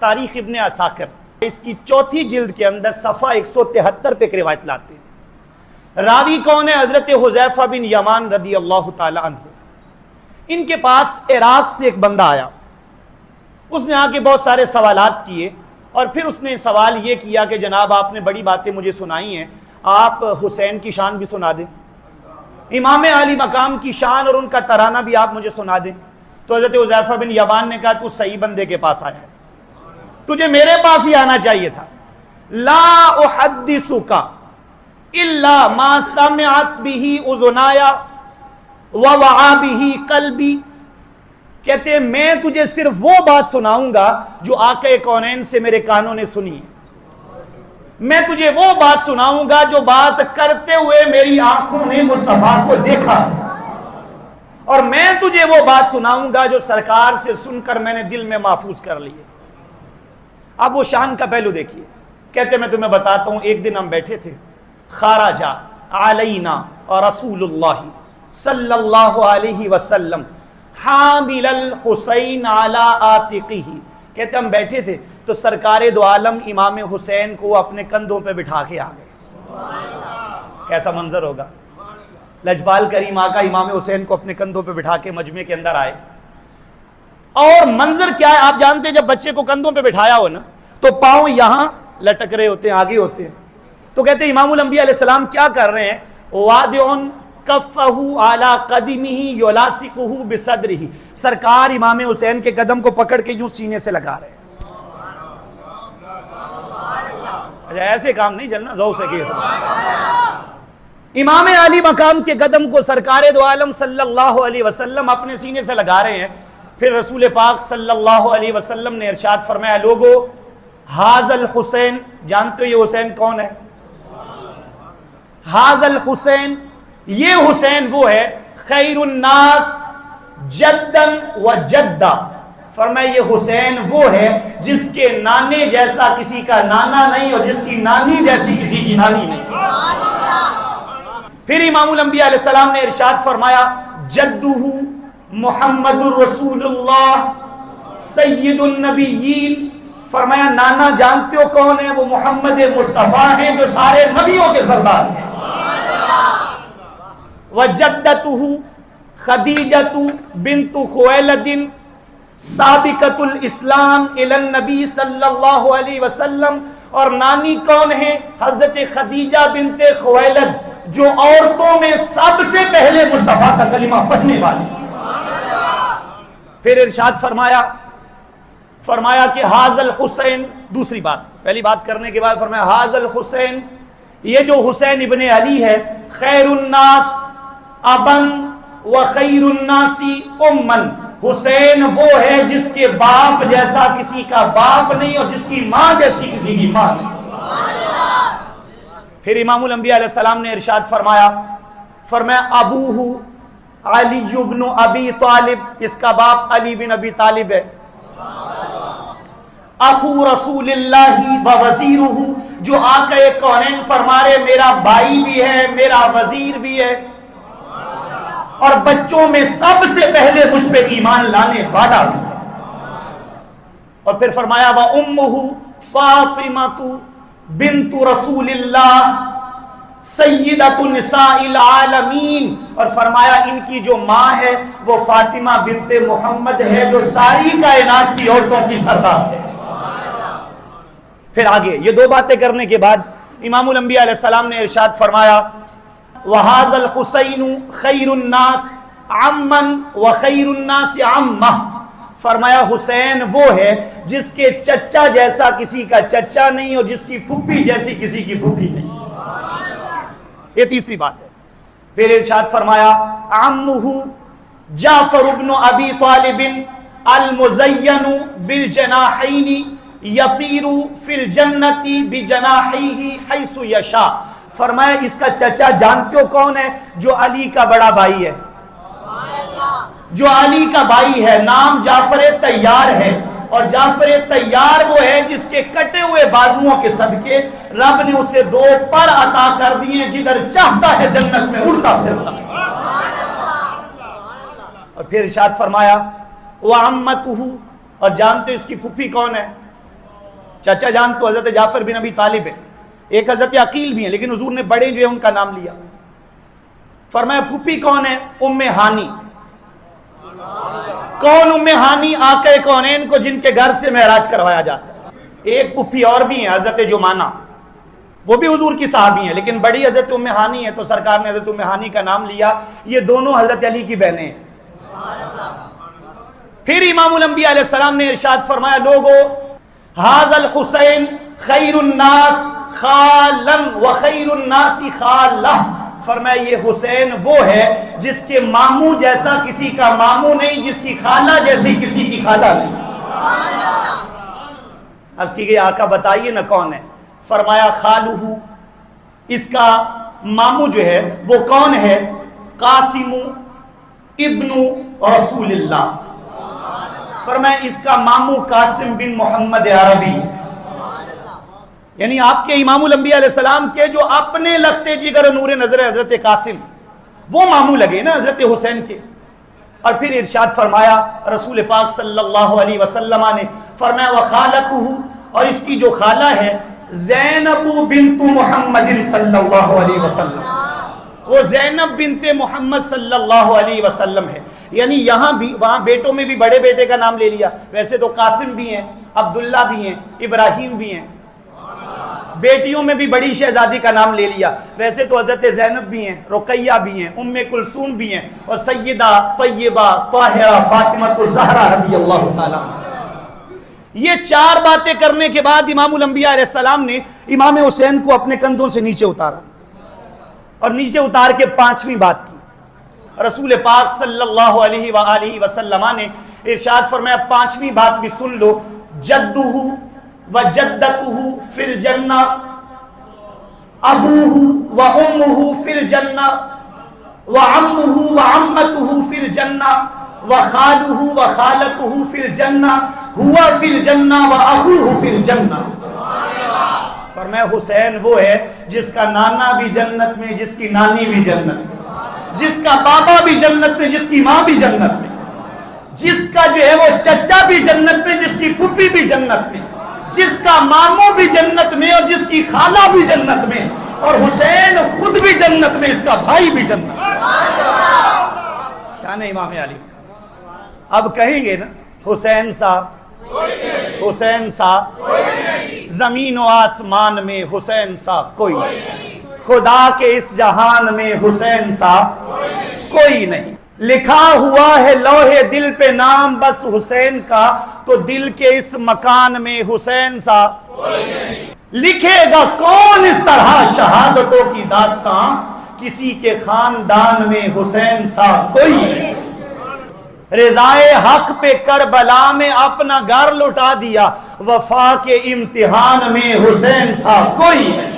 تاریخ ابن عساکر اس کی چوتھی جلد کے اندر صفحہ 173 پہ ایک روایت لاتے ہیں. راوی کون ہے؟ حضرت حذیفہ بن یمان رضی اللہ تعالی عنہ. ان کے پاس عراق سے ایک بندہ آیا. اس نے آ کے بہت سارے سوالات کیے اور پھر اس نے سوال یہ کیا کہ جناب آپ نے بڑی باتیں مجھے سنائی ہیں, آپ حسین کی شان بھی سنا دیں, امام عالی مقام کی شان اور ان کا ترانہ بھی آپ مجھے سنا دیں. تو حضرت حذیفہ بن یمان نے کہا تو صحیح بندے کے پاس آیا ہے, تجھے میرے پاس ہی آنا چاہیے تھا. لا احدثک الا ما سمعت به اذنایا ووعى به قلبی. کہتے ہیں میں تجھے صرف وہ بات سناؤں گا جو آقا کونین سے میرے کانوں نے سنی ہے, میں تجھے وہ بات سناؤں گا جو بات کرتے ہوئے میری آنکھوں نے مصطفیٰ کو دیکھا, اور میں تجھے وہ بات سناؤں گا جو سرکار سے سن کر میں نے دل میں محفوظ کر لی ہے. اب وہ شان کا پہلو دیکھیے. کہتے میں تمہیں بتاتا ہوں, ایک دن ہم بیٹھے تھے, خرج علینا رسول اللہ صلی اللہ علیہ وسلم حامل الحسین علی عاتقہ. کہتے ہم بیٹھے تھے تو سرکار دو عالم امام حسین کو اپنے کندھوں پہ بٹھا کے آ گئے. کیسا منظر ہوگا, لجپال کریم آقا امام حسین کو اپنے کندھوں پہ بٹھا کے مجمع کے اندر آئے. اور منظر کیا ہے آپ جانتے ہیں, جب بچے کو کندھوں پہ بٹھایا ہو نا تو پاؤں یہاں لٹک رہے ہوتے ہیں, آگے ہوتے ہیں. تو کہتے ہیں امام الانبیاء علیہ السلام کیا کر رہے ہیں, وادعن کفہ علی قدمہ یلاصقہ بصدرہ. سرکار امام حسین کے قدم کو پکڑ کے یوں سینے سے لگا رہے ہیں. اچھا ایسے کام نہیں چلنا, ذوق سے کیے. امام علی مقام کے قدم کو سرکار دو عالم صلی اللہ علیہ وسلم اپنے سینے سے لگا رہے ہیں. پھر رسول پاک صلی اللہ علیہ وسلم نے ارشاد فرمایا, لوگو حاذ الحسین, جانتے ہو یہ حسین کون ہے؟ حاذ الحسین, یہ حسین وہ ہے خیر الناس جدًا و جدہ. فرمایا یہ حسین وہ ہے جس کے نانے جیسا کسی کا نانا نہیں اور جس کی نانی جیسی کسی کی نانی نہیں. پھر امام الانبیاء علیہ السلام نے ارشاد فرمایا, جدہ محمد الرسول اللہ سید النبیین. فرمایا نانا جانتے ہو کون ہے؟ وہ محمد مصطفیٰ ہیں جو سارے نبیوں کے سردار ہیں. وجدتہ خدیجۃ بنت خویلد سابقۃ الاسلام الی النبی صلی اللہ علیہ وسلم. اور نانی کون ہے؟ حضرت خدیجہ بنت خویلد جو عورتوں میں سب سے پہلے مصطفیٰ کا کلمہ پڑھنے والی. پھر ارشاد فرمایا کہ حاذ الحسین, دوسری بات, پہلی بات کرنے کے بعد فرمایا حاذ الحسین, یہ جو حسین ابن علی ہے, خیر الناس ابن و خیر الناس امن. حسین وہ ہے جس کے باپ جیسا کسی کا باپ نہیں اور جس کی ماں جیسی کسی کی ماں نہیں. پھر امام الانبیاء علیہ السلام نے ارشاد فرمایا ابوہ علی بن ابی طالب, اس کا باپ علی بن ابی طالب ہے. اخو رسول اللہ و وزیرہ, جو آقا کونین فرما رہے میرا بھائی بھی ہے میرا وزیر بھی ہے اور بچوں میں سب سے پہلے مجھ پہ ایمان لانے والا بھی ہے. اور پھر فرمایا وَأُمُّهُ فاطمۃ بنت رسول اللہ سیدۃ نساء العالمین. اور فرمایا ان کی جو ماں ہے وہ فاطمہ بنت محمد ہے جو ساری کائنات کی عورتوں کی سردار ہے. پھر آگے یہ دو باتیں کرنے کے بعد امام الانبیاء علیہ السلام نے ارشاد فرمایا وَحَاذَ الْحُسَيْنُ خَيْرُ النَّاسِ عَمًّا وَخَيْرُ النَّاسِ عَمًّا. فرمایا حسین وہ ہے جس کے چچا جیسا کسی کا چچا نہیں اور جس کی پھپھی جیسی کسی کی پھپھی نہیں. یہ تیسری بات ہے. پھر ارشاد فرمایا عمہ جعفر بن ابی طالب المزین بالجناحین یطیر فی الجنت بجناحیہ حیث یشاء. فرمایا اس کا چچا جانتے ہو کون ہے؟ جو علی کا بڑا بھائی ہے, جو علی کا بھائی ہے, نام جعفر طیار ہے. اور جعفر طیار وہ ہے جس کے کٹے ہوئے بازوؤں کے صدقے رب نے اسے 2 پر عطا کر دیے, جدھر چاہتا ہے جنت میں اڑتا پھرتا ہے. اور پھر ارشاد فرمایا وعمتہ, اور جانتے اس کی پھپھی کون ہے؟ چچا جان تو حضرت جعفر بن ابی طالب ہے، ایک حضرت عقیل بھی ہیں، لیکن حضور نے بڑے جو ہے ان کا نام لیا۔ فرمایا پھوپھی کون ہے؟ ام ہانی۔ کون ام ہانی؟ آقا کونین کو جن کے گھر سے معراج کروایا جاتا ہے۔ ایک پھوپھی اور بھی ہیں حضرت جمانہ، وہ بھی حضور کی صحابی ہیں، لیکن بڑی حضرت ام ہانی ہے تو سرکار نے حضرت ام ہانی کا نام لیا۔ یہ دونوں حضرت علی کی بہنیں ہیں۔ پھر امام الانبیاء علیہ السلام نے ارشاد فرمایا لوگو ھذا الحسین خیر الناس خالا وخیر الناس خالہ، فرمایا یہ حسین وہ ہے جس کے ماموں جیسا کسی کا ماموں نہیں، جس کی خالہ جیسی کسی کی خالہ نہیں۔ عرض کی گئی آقا بتائیے نا کون ہے؟ فرمایا خالہ، اس کا ماموں جو ہے وہ کون ہے؟ قاسم ابن رسول اللہ۔ فرمایا اس کا ماموں قاسم بن محمد عربی ہے، یعنی آپ کے امام الانبیاء علیہ السلام کے جو اپنے لختے جگر نور نظر حضرت قاسم، وہ ماموں لگے نا حضرت حسین کے۔ اور پھر ارشاد فرمایا رسول پاک صلی اللہ علیہ وسلم نے، فرمایا وخالتہ، اور اس کی جو خالہ ہے زینب بنت محمد صلی اللہ علیہ وسلم، وہ زینب بنت محمد صلی اللہ علیہ وسلم ہے۔ یعنی یہاں بھی وہاں بیٹوں میں بھی بڑے بیٹے کا نام لے لیا، ویسے تو قاسم بھی ہیں، عبداللہ بھی ہیں، ابراہیم بھی ہیں۔ بیٹیوں میں بھی بڑی شہزادی کا نام لے لیا، ویسے تو حضرت زینب بھی ہیں، رقیہ بھی ہیں، ام کلثوم بھی ہیں، اور سیدہ طیبہ طاہرہ فاطمہ الزہرا رضی اللہ تعالیٰ۔ یہ چار باتیں کرنے کے بعد امام الانبیاء علیہ السلام نے امام حسین کو اپنے کندھوں سے نیچے اتارا، اور نیچے اتار کے پانچویں بات کی۔ رسول پاک صلی اللہ علیہ وآلہ وسلم نے ارشاد فرمایا پانچویں بات بھی سن لو، جدہ وجدتہ فی الجنہ، ابوہ وامہ فی الجنہ، وعمہ وعمتہ فی الجنہ، وخالہ وخالتہ فی الجنہ، ہوا فی الجنہ واخوہ فی الجنہ۔ فرمایا حسین وہ ہے جس کا نانا بھی جنت میں، جس کی نانی بھی جنت میں، جس کا بابا بھی جنت میں، جس کی ماں بھی جنت میں، جس کا جو ہے وہ چچا بھی جنت میں، جس کی پھوپھی بھی جنت میں، جس کا ماموں بھی جنت میں، اور جس کی خالہ بھی جنت میں، اور حسین خود بھی جنت میں، اس کا بھائی بھی جنت میں۔ شان امام علی۔ اب کہیں گے نا حسین سا، حسین سا، زمین و آسمان میں حسین سا کوئی نہیں، خدا کے اس جہان میں حسین سا کوئی نہیں۔ لکھا ہوا ہے لوح دل پہ نام بس حسین کا، تو دل کے اس مکان میں حسین سا کوئی نہیں۔ لکھے گا کون اس طرح شہادتوں کی داستان، کسی کے خاندان میں حسین سا کوئی نہیں۔ رضائے حق پہ کربلا میں اپنا گھر لٹا دیا، وفا کے امتحان میں حسین سا کوئی نہیں۔